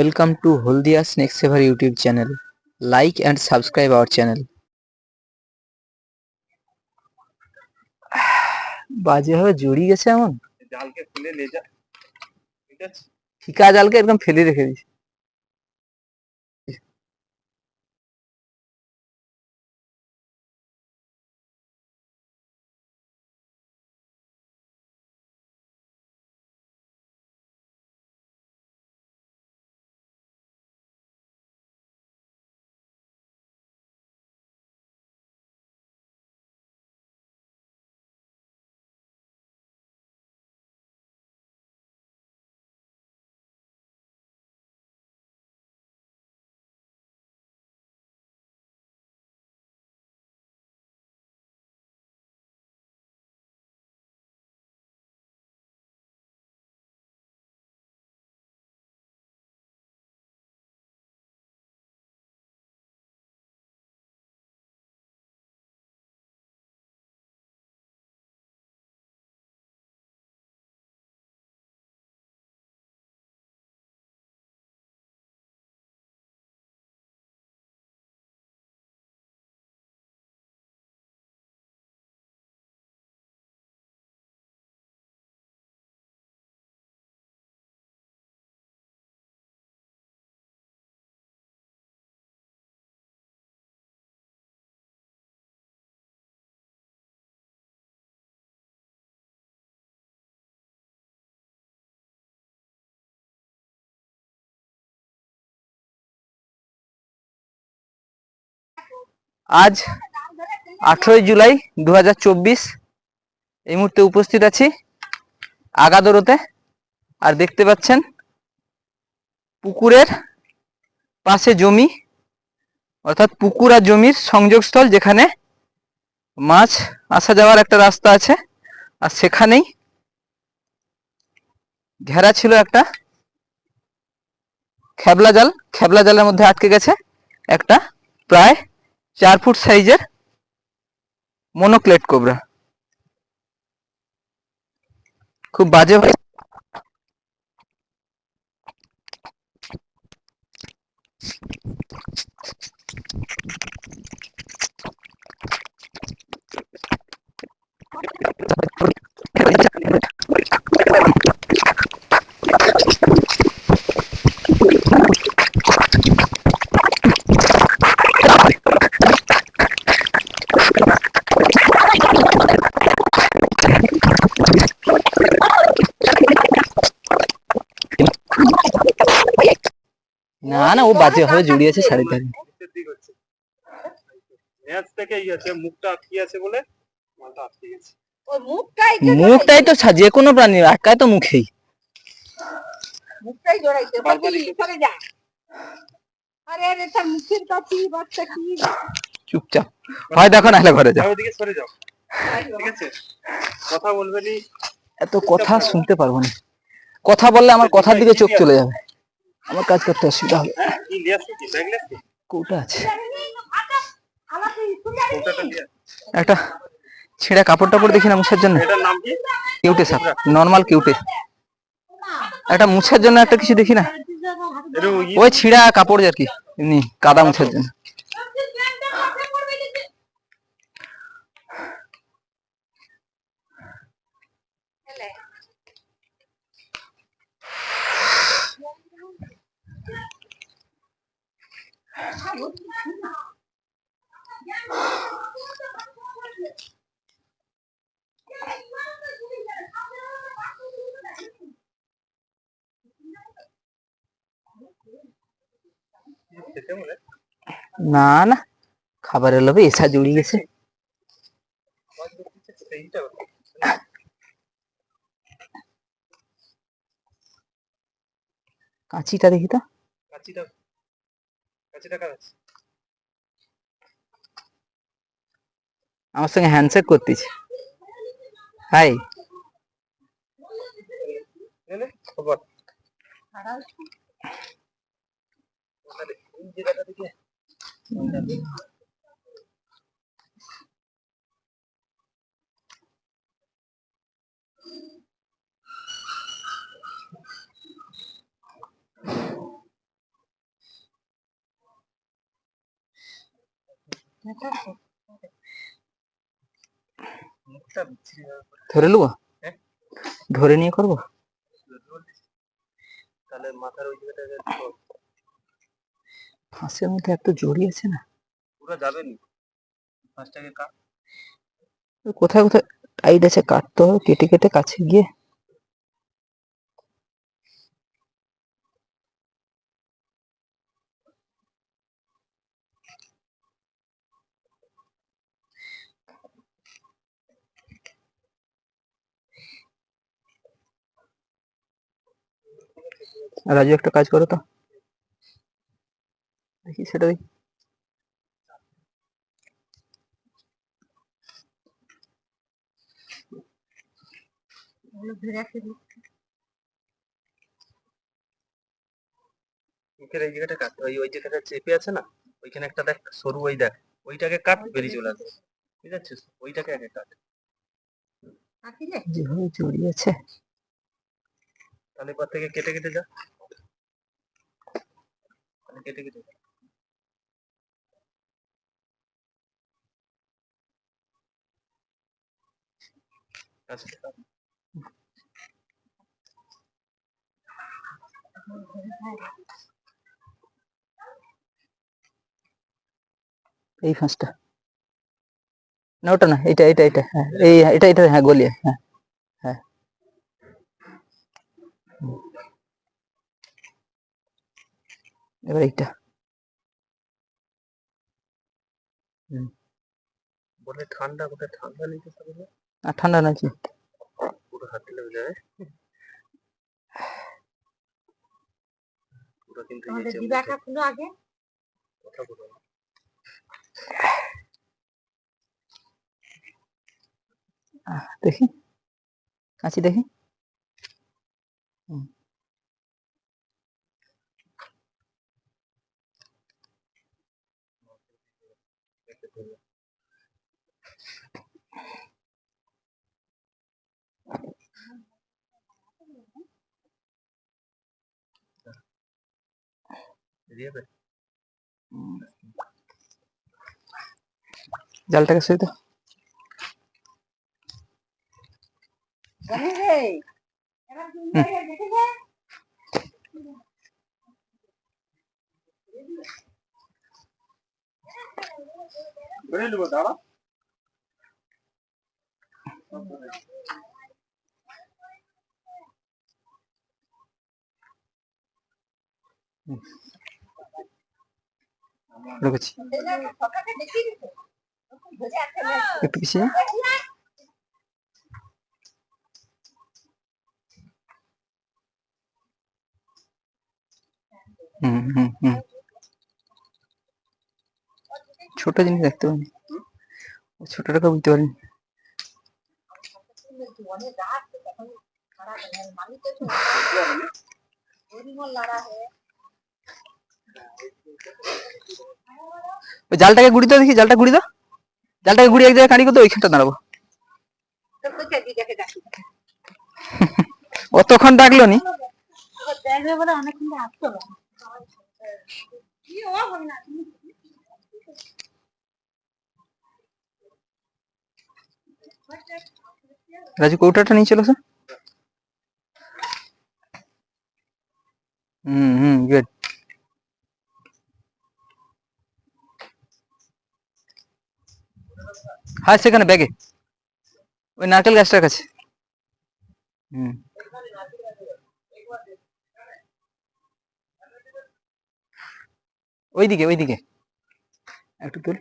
Welcome to Holdia Snake Saver YouTube channel. Like and subscribe our channel. বাজে ভাবে জড়িয়ে গেছে এমন জালকে ফেলে লে যা ঠিক আছে ঠিকা জালকে একদম ফেলে রেখে দিয়েছি আজ 18 জুলাই 2024 এই মুহূর্তে উপস্থিত আছি আগাদোরতে আর দেখতে পাচ্ছেন পুকুরের পাশে জমি অর্থাৎ পুকুর আর জমির সংযোগস্থল যেখানে মাছ আসা যাওয়ার একটা রাস্তা আছে আর সেখানেই ঘেরা ছিল একটা খেবলা জালের মধ্যে আটকে গেছে একটা প্রায় 4 ফুট সাইজের মনোক্লেট কোবরা খুব বাজে ভাবে না না ও বাজে ভাবে জড়িয়েছে শাড়ির ধারে নেজ থেকে আছে মুখটা আটকে আছে বলে মাথা আটকে গেছে ওই মুখটাই তো যে কোনো প্রাণী আটকায় তো মুখেই মুখটাই জড়াইতে বারবার সরে যা আরে আরে তার মুখের কাছে বাচ্চা কি চুপচাপ হয় দেখো না হলে ঘরে যাও ওদিকে সরে যাও ঠিক আছে কথা বলবে নি এত কথা শুনতে পারবো না কথা বললে আমার কথার দিকে চোখ চলে যাবে আমার কাজ করতে অসুবিধা হবে কি লিয়াছি কি ব্যাগ লিয়াছি কোটা আছে একটা ছেঁড়া কাপড় টাপড় দেখি না মুছার জন্য এটার নাম কি কিউটে সাপ নরমাল কিউটে একটা মুছার জন্য একটা কিছু দেখি না ওই ছিঁড়া কাপড় আর কি এমনি কাদা মুছার জন্য না না খাবারের লোভে এসা জড়িয়ে গেছে কাঁচিটা দেখি তো আমার সঙ্গে হ্যান্ডশেক করতেছে হাই খবর ধরে নেবো, ধরে নিয়ে করবো তাহলে মাথার ওই জায়গাটা ফাঁসের মধ্যে এত জড়ি আছে না, পুরো যাবে নি। ফাঁসটাকে কাট, কোথায় কোথায় টাইট আছে কাটতে হবে, কেটে কেটে কাছে গিয়ে। রাজু একটা কাজ করো তো, দেখি সেটা দেখি। মুখের এই জায়গাটা কাট, ওই জায়গাটা চেপে আছে না, ওইখানে একটা দেখ সরু, ওই দেখ ওইটাকে কাট, বেরিয়ে চলে আসবে, ঠিক আছে? ওইটাকে আগে কাট, যেভাবে জড়িয়েছে। তাহলে পর থেকে কেটে কেটে যা, কেটে কেটে যা। আচ্ছা এই ফাঁসটা না, ওটা না, এটা এটা এটা, হ্যাঁ এই এটা এটা, হ্যাঁ গলিয়ে, হ্যাঁ হ্যাঁ। এবার এইটা বলে ঠান্ডা, কোথায় ঠান্ডা নিতে হবে, আর ঠান্ডা নাকি পুরো হাত দিলে যায় পুরো, কিন্তু আগে কথা বলো দেখি, কাছে দেখি। জালটাকে সই তো, দাঁড়া রেখেছি একটু পিছিয়ে। ছোট জিনিস দেখতে পাইনি, ছোটটাকে বুঝতে পারিনি। জালটাকে গুড়ি দাও দেখি, জালটা গুড়ি দাও, জালটাকে গুড়ি এক জায়গায় কাঁড়ি করতে, ওইখানটা দাঁড়াবো। অতক্ষণ ডাকলো নি, রাজু কৌটাটা নিয়ে চলো। গুড। হ্যাঁ সেখানে ব্যাগে, ওই নারকেল গাছটার কাছে। ওইদিকে ওইদিকে একটু তুল।